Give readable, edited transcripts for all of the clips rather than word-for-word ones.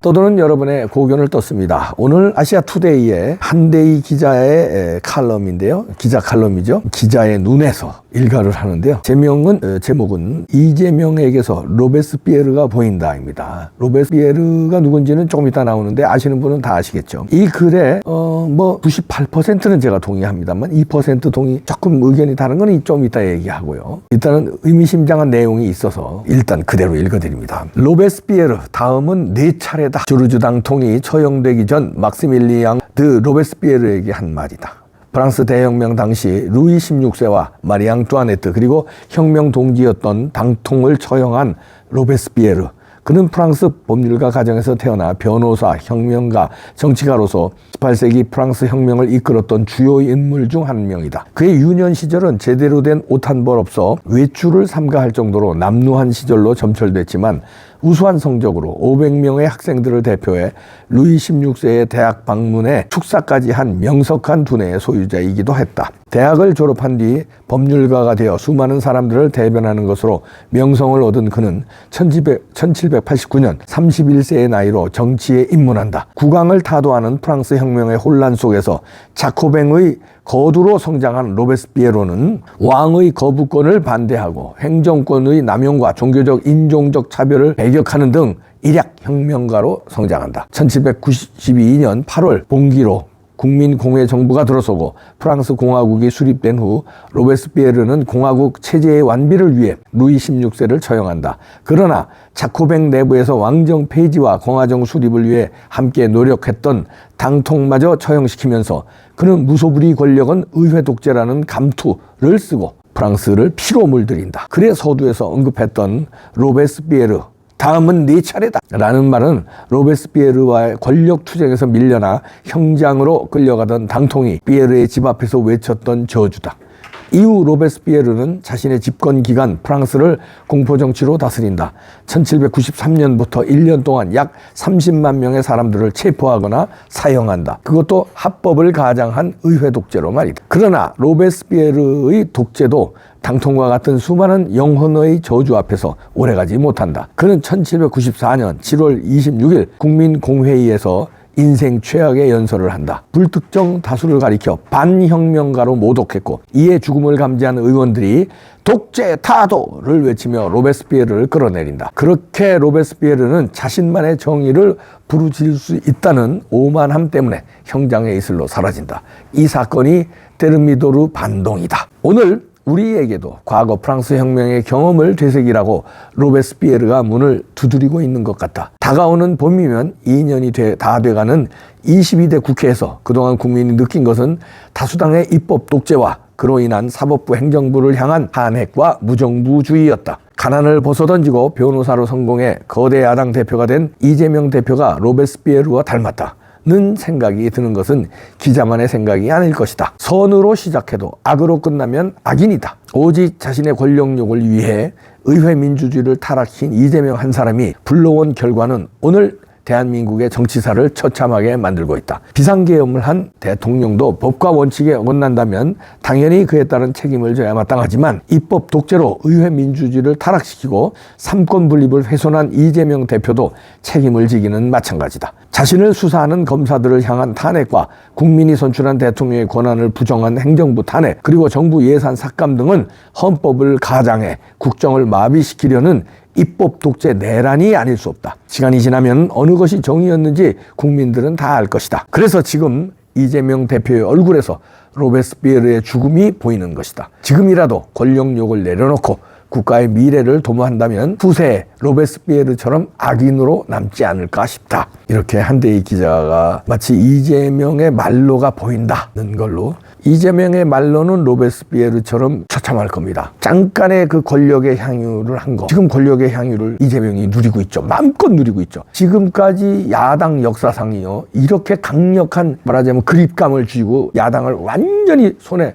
떠도는 여러분의 고견을 떴습니다. 오늘 아시아투데이의 한대희 기자의 칼럼인데요. 기자 칼럼이죠. 기자의 눈에서 일가를 하는데요. 제목은 이재명에게서 로베스피에르가 보인다입니다. 로베스피에르가 누군지는 조금 이따 나오는데 아시는 분은 다 아시겠죠. 이 글에 98%는 제가 동의합니다만 2% 동의, 조금 의견이 다른 건 좀 이따 얘기하고요. 일단은 의미심장한 내용이 있어서 일단 그대로 읽어드립니다. 로베스피에르, 다음은 네 차례다. 주르주 당통이 처형되기 전 막시밀리앙 드 로베스피에르에게 한 말이다. 프랑스 대혁명 당시 루이 16세와 마리 앙뚜아네트 그리고 혁명 동지였던 당통을 처형한 로베스피에르. 그는 프랑스 법률가 가정에서 태어나 변호사, 혁명가, 정치가로서 18세기 프랑스 혁명을 이끌었던 주요 인물 중 한 명이다. 그의 유년 시절은 제대로 된 옷 한 벌 없어 외출을 삼가할 정도로 남루한 시절로 점철됐지만 우수한 성적으로 500명의 학생들을 대표해 루이 16세의 대학 방문에 축사까지 한 명석한 두뇌의 소유자이기도 했다. 대학을 졸업한 뒤 법률가가 되어 수많은 사람들을 대변하는 것으로 명성을 얻은 그는 1789년 31세의 나이로 정치에 입문한다. 국왕을 타도하는 프랑스 혁명의 혼란 속에서 자코뱅의 거두로 성장한 로베스피에르는 왕의 거부권을 반대하고 행정권의 남용과 종교적 인종적 차별을 배격하는 등 일약 혁명가로 성장한다. 1792년 8월 봉기로 국민공회 정부가 들어서고 프랑스 공화국이 수립된 후 로베스피에르는 공화국 체제의 완비를 위해 루이 16세를 처형한다. 그러나 자코뱅 내부에서 왕정 폐지와 공화정 수립을 위해 함께 노력했던 당통마저 처형시키면서 그는 무소불위 권력은 의회 독재라는 감투를 쓰고 프랑스를 피로 물들인다. 그래 서두에서 언급했던 로베스피에르, 다음은 네 차례다 라는 말은 로베스피에르와의 권력 투쟁에서 밀려나 형장으로 끌려가던 당통이 피에르의 집 앞에서 외쳤던 저주다. 이후 로베스피에르는 자신의 집권 기간 프랑스를 공포정치로 다스린다. 1793년부터 1년 동안 약 30만 명의 사람들을 체포하거나 사형한다. 그것도 합법을 가장한 의회 독재로 말이다. 그러나 로베스피에르의 독재도 당통과 같은 수많은 영혼의 저주 앞에서 오래가지 못한다. 그는 1794년 7월 26일 국민공회의에서 인생 최악의 연설을 한다. 불특정 다수를 가리켜 반혁명가로 모독했고 이에 죽음을 감지한 의원들이 독재 타도를 외치며 로베스피에르를 끌어내린다. 그렇게 로베스피에르는 자신만의 정의를 부르짖을 수 있다는 오만함 때문에 형장의 이슬로 사라진다. 이 사건이 테르미도르 반동이다. 오늘 우리에게도 과거 프랑스 혁명의 경험을 되새기라고 로베스피에르가 문을 두드리고 있는 것 같다. 다가오는 봄이면 2년이 다 돼가는 22대 국회에서 그동안 국민이 느낀 것은 다수당의 입법 독재와 그로 인한 사법부 행정부를 향한 탄핵과 무정부주의였다. 가난을 벗어던지고 변호사로 성공해 거대 야당 대표가 된 이재명 대표가 로베스피에르와 닮았다. 는 생각이 드는 것은 기자만의 생각이 아닐 것이다. 선으로 시작해도 악으로 끝나면 악인이다. 오직 자신의 권력욕을 위해 의회 민주주의를 타락시킨 이재명 한 사람이 불러온 결과는 오늘 대한민국의 정치사를 처참하게 만들고 있다. 비상계엄을 한 대통령도 법과 원칙에 어긋난다면 당연히 그에 따른 책임을 져야 마땅하지만 입법 독재로 의회 민주주의를 타락시키고 삼권 분립을 훼손한 이재명 대표도 책임을 지기는 마찬가지다. 자신을 수사하는 검사들을 향한 탄핵과 국민이 선출한 대통령의 권한을 부정한 행정부 탄핵 그리고 정부 예산 삭감 등은 헌법을 가장해 국정을 마비시키려는 입법 독재 내란이 아닐 수 없다. 시간이 지나면 어느 것이 정의였는지 국민들은 다 알 것이다. 그래서 지금 이재명 대표의 얼굴에서 로베스피에르의 죽음이 보이는 것이다. 지금이라도 권력욕을 내려놓고 국가의 미래를 도모한다면 후세에 로베스피에르처럼 악인으로 남지 않을까 싶다. 이렇게 한대희 기자가 마치 이재명의 말로가 보인다는 걸로 이재명의 말로는 로베스피에르처럼 처참할 겁니다. 잠깐의 그 권력의 향유를 한 거. 지금 권력의 향유를 이재명이 누리고 있죠. 마음껏 누리고 있죠. 지금까지 야당 역사상이요. 이렇게 강력한 말하자면 그립감을 쥐고 야당을 완전히 손에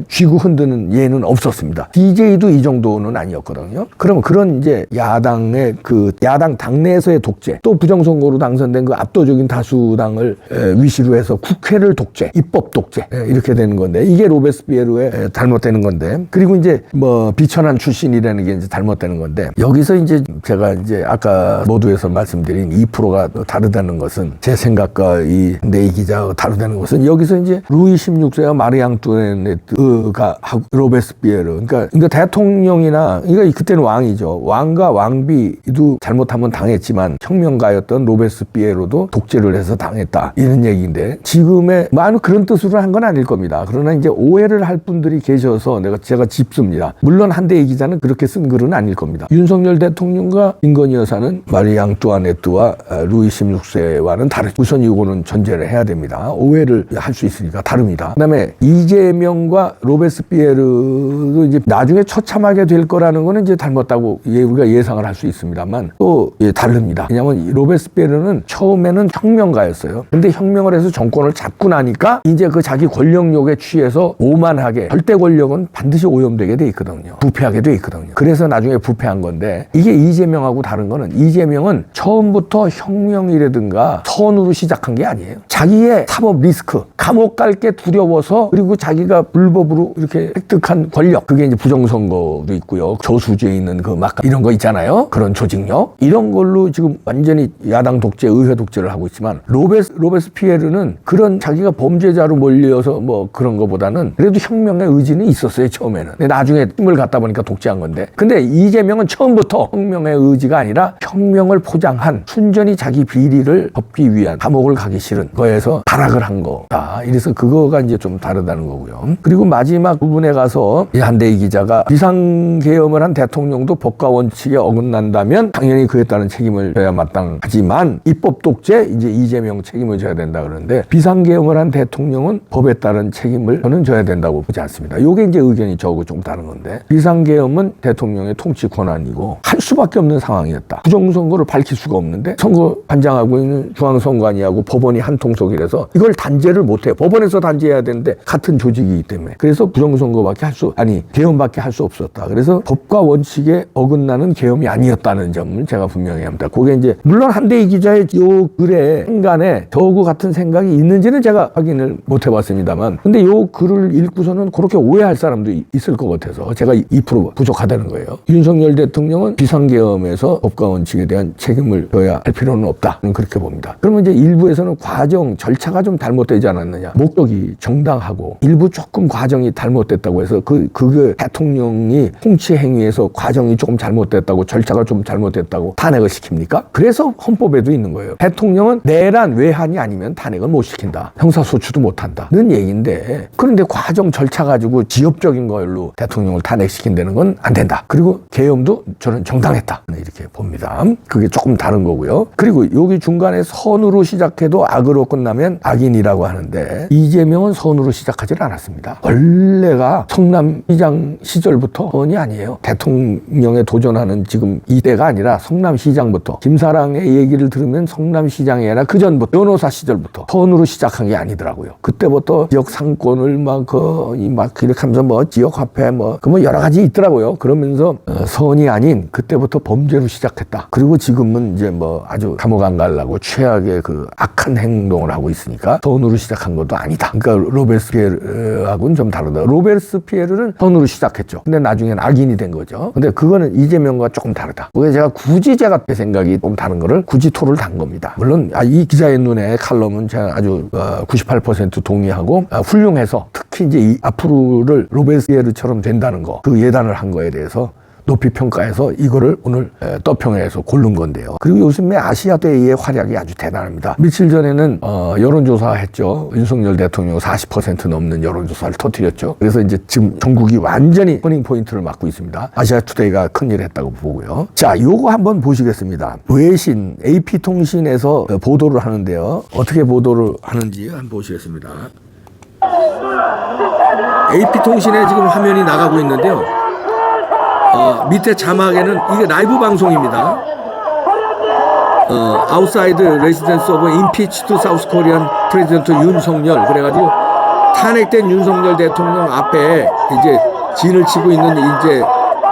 쥐고 흔드는 예는 없었습니다. DJ도 이 정도는 아니었거든요. 그러면 그런 이제 야당의 그 야당 당내에서의 독재 또 부정선거로 당선된 그 압도적인 다수당을 위시로 해서 국회를 독재, 입법 독재 이렇게 되는 건데 이게 로베스피에르의 잘못되는 건데 그리고 이제 뭐 비천한 출신이라는 게 이제 잘못되는 건데 여기서 이제 제가 이제 아까 모두에서 말씀드린 2%가 다르다는 것은 제 생각과 이 네이 기자가 다르다는 것은 여기서 이제 루이 16세와 마리 앙뚜아네트가 로베스피에르 그러니까 대통령이나 그러니까 그때는 왕이죠. 왕과 왕비도 잘못하면 당했지만 혁명가였던 로베스피에르도 독재를 해서 당했다 이런 얘기인데 지금의 많은 그런 뜻으로 한 건 아닐 겁니다. 그러나 이제 오해를 할 분들이 계셔서 제가 짚습니다. 물론 한대희 기자는 그렇게 쓴 글은 아닐 겁니다. 윤석열 대통령과 김건희 여사는 마리 앙뚜아네트와 루이 16세와는 다르죠. 우선 이거는 전제를 해야 됩니다. 오해를 할 수 있으니까 다릅니다. 그다음에 이재명과 로베스피에르도 이제 나중에 처참하게 될 거라는 거는 이제 닮았다고 우리가 예상을 할 수 있습니다만 또 다릅니다. 왜냐하면 로베스피에르는 처음에는 혁명가였어요. 근데 혁명을 해서 정권을 잡고 나니까 이제 그 자기 권력욕에 취해서 오만하게 절대 권력은 반드시 오염되게 돼 있거든요. 부패하게 돼 있거든요. 그래서 나중에 부패한 건데 이게 이재명하고 다른 거는 이재명은 처음부터 혁명이라든가 선으로 시작한 게 아니에요. 자기의 사법 리스크, 감옥 갈 게 두려워서 그리고 자기가 불법으로 이렇게 획득한 권력 그게 이제 부정선거도 있고요. 저수지에 있는 그 막 이런 거 있잖아요. 그런 조직력 이런 걸로 지금 완전히 야당 독재, 의회 독재를 하고 있지만 로베스피에르는 그런 자기가 범죄자로 몰려서 뭐 그런 거보다는 그래도 혁명의 의지는 있었어요. 처음에는. 근데 나중에 힘을 갖다 보니까 독재한 건데 근데 이재명은 처음부터 혁명의 의지가 아니라 혁명을 포장한 순전히 자기 비리를 덮기 위한 감옥을 가기 싫은 거에서 발악을 한 거다. 이래서 그거가 이제 좀 다르다는 거고요. 그리고 마지막 부분에 가서 이 한대희 기자가 비상계엄을 한 대통령도 법과 원칙에 어긋난다면 당연히 그에 따른 책임을 져야 마땅하지만 입법 독재 이제 이재명 책임을 져야 된다 그러는데 비상계엄을 한 대통령은 법에 따른 책임을 저는 져야 된다고 보지 않습니다. 이게 이제 의견이 저하고 좀 다른 건데 비상계엄은 대통령의 통치 권한이고 할 수밖에 없는 상황이었다. 부정선거를 밝힐 수가 없는데 선거 관장하고 있는 중앙선관위하고 법원이 한 통속이라서 이걸 단죄를 못해요. 법원에서 단죄해야 되는데 같은 조직이기 때문에 그래서 부정선거밖에 계엄밖에 할 수 없었다. 그래서 법과 원칙에 어긋나는 계엄이 아니었다는 점을 제가 분명히 합니다. 그게 이제 물론 한대희 기자의 요 글에 행간에 저하고 같은 생각이 있는지는 제가 확인을 못 해봤습니다만 근데 요 글을 읽고서는 그렇게 오해할 사람도 있을 것 같아서 제가 2% 부족하다는 거예요. 윤석열 대통령은 비상계엄에서 법과 원칙에 대한 책임을 져야 할 필요는 없다. 저는 그렇게 봅니다. 그러면 이제 일부에서는 과정, 절차가 좀 잘못되지 않았느냐. 목적이 정당하고 일부 조금 과정이 잘못됐다고 해서 그게 대통령이 통치 행위에서 과정이 조금 잘못됐다고 절차가 좀 잘못됐다고 탄핵을 시킵니까? 그래서 헌법에도 있는 거예요. 대통령은 내란, 외환이 아니면 탄핵을 못 시킨다. 형사소추도 못 한다는 얘기인데 그런데 과정 절차 가지고 지엽적인 걸로 대통령을 탄핵시킨다는 건 안 된다. 그리고 계엄도 저는 정당했다. 이렇게 봅니다. 그게 조금 다른 거고요. 그리고 여기 중간에 선으로 시작해도 악으로 끝나면 악인이라고 하는데 이재명은 선으로 시작하지는 않았습니다. 원래가 성남시장 시절부터 선이 아니에요. 대통령에 도전하는 지금 이때가 아니라 성남시장부터 김사랑의 얘기를 들으면 성남시장이 아니라 그 전부터 변호사 시절부터 선으로 시작한 게 아니더라고요. 그때부터 지역 상권을 막 이렇게 하면서 뭐 지역 화폐 뭐 여러 가지 있더라고요. 그러면서 선이 아닌 그때부터 범죄로 시작했다. 그리고 지금은 이제 뭐 아주 감옥 안 가려고 최악의 그 악한 행동을 하고 있으니까 선으로 시작한 것도 아니다. 그러니까 로베스피에르하고는 좀 다르다. 로베스피에르는 선으로 시작했죠. 근데 나중에는 악인이 된 거죠. 근데 그거는 이재명과 조금 다르다. 그게 제가 제 생각이 좀 다른 거를 굳이 토를 단 겁니다. 물론 이 기자의 눈에 칼럼은 제가 아주 98% 동의하고 훌륭해서 특히 이제 앞으로를 로베스피에르처럼 된다는 거, 그 예단을 한 거에 대해서 높이 평가해서 이거를 오늘 떠평해서 고른 건데요. 그리고 요즘에 아시아대의의 활약이 아주 대단합니다. 며칠 전에는 여론조사 했죠. 윤석열 대통령 40% 넘는 여론조사를 터뜨렸죠. 그래서 이제 지금 전국이 완전히 터닝 포인트를 맞고 있습니다. 아시아투데이가 큰일 했다고 보고요. 자, 요거 한번 보시겠습니다. 외신 AP통신에서 보도를 하는데요. 어떻게 보도를 하는지 한번 보시겠습니다. AP통신에 지금 화면이 나가고 있는데요. 밑에 자막에는 이게 라이브 방송입니다. Outside Residence of Impeached South Korean President 윤석열 그래가지고 탄핵된 윤석열 대통령 앞에 이제 진을 치고 있는 이제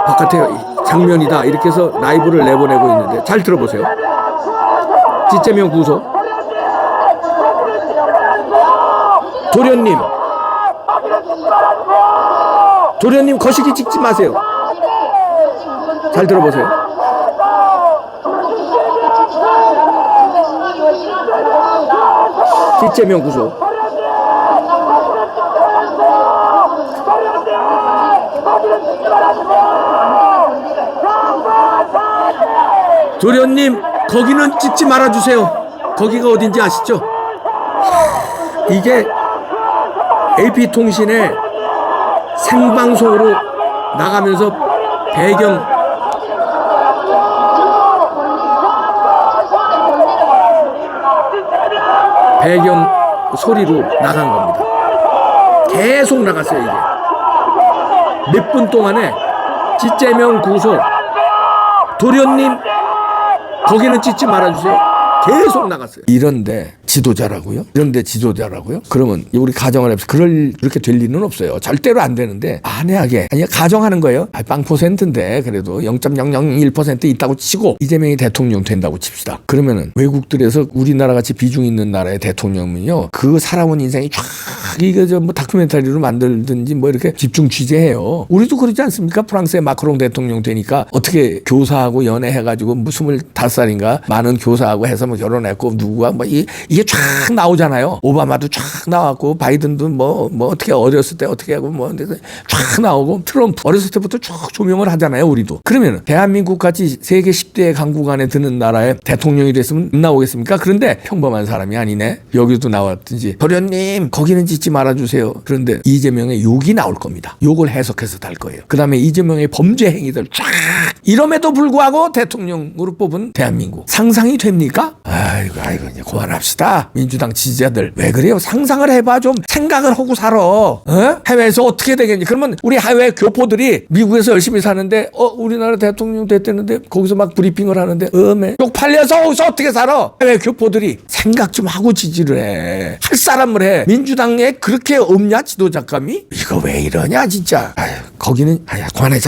바깥에 장면이다 이렇게 해서 라이브를 내보내고 있는데 잘 들어보세요. 지체명 구속. 도련님, 도련님 거시기 찍지 마세요. 잘 들어보세요. 지체명 구속. 도련님 거기는 찍지 말아주세요. 거기가 어딘지 아시죠? 이게 AP통신에 생방송으로 나가면서 배경 소리로 나간 겁니다. 계속 나갔어요. 이게 몇 분 동안에 지체명 구속, 도련님 거기는 찍지 말아주세요. 계속 나갔어요. 이런데 지도자라고요? 그러면 우리 가정을 해서 그렇게 될 리는 없어요. 절대로 안 되는데 안해하게 아니 가정하는 거예요. 0.0%인데 그래도 0.001% 있다고 치고 이재명이 대통령 된다고 칩시다. 그러면은 외국들에서 우리나라 같이 비중 있는 나라의 대통령은요, 그 살아온 인생이 쫙 이게 뭐 다큐멘터리로 만들든지 뭐 이렇게 집중 취재해요. 우리도 그러지 않습니까? 프랑스의 마크롱 대통령 되니까 어떻게 교사하고 연애해가지고 뭐 25살인가 많은 교사하고 해서 뭐 결혼했고 누구와 뭐 이게 쫙 나오잖아요. 오바마도 쫙 나왔고 바이든도 뭐 어떻게 어렸을 때 어떻게 하고 뭐 쫙 나오고 트럼프 어렸을 때부터 쭉 조명을 하잖아요. 우리도. 그러면 대한민국 같이 세계 10대 강국 안에 드는 나라에 대통령이 됐으면 안 나오겠습니까? 그런데 평범한 사람이 아니네. 여기도 나왔든지 도련님 거기는 짓지 말아주세요. 그런데 이재명의 욕이 나올 겁니다. 욕을 해석해서 달 거예요. 그 다음에 이재명의 범죄 행위들 쫙 이럼에도 불구하고 대통령으로 뽑은 대한민국 상상이 됩니까? 아이고 이제 그만합시다. 민주당 지지자들 왜 그래요? 상상을 해봐. 좀 생각을 하고 살아. 해외에서 어떻게 되겠니? 그러면 우리 해외 교포들이 미국에서 열심히 사는데 우리나라 대통령 됐다는데 거기서 막 브리핑을 하는데 욕 팔려서 거기서 어떻게 살아? 해외 교포들이 생각 좀 하고 지지를 해. 할 사람을 해. 민주당에 그렇게 없냐 지도자감이? 이거 왜 이러냐 진짜. 거기는 그만해.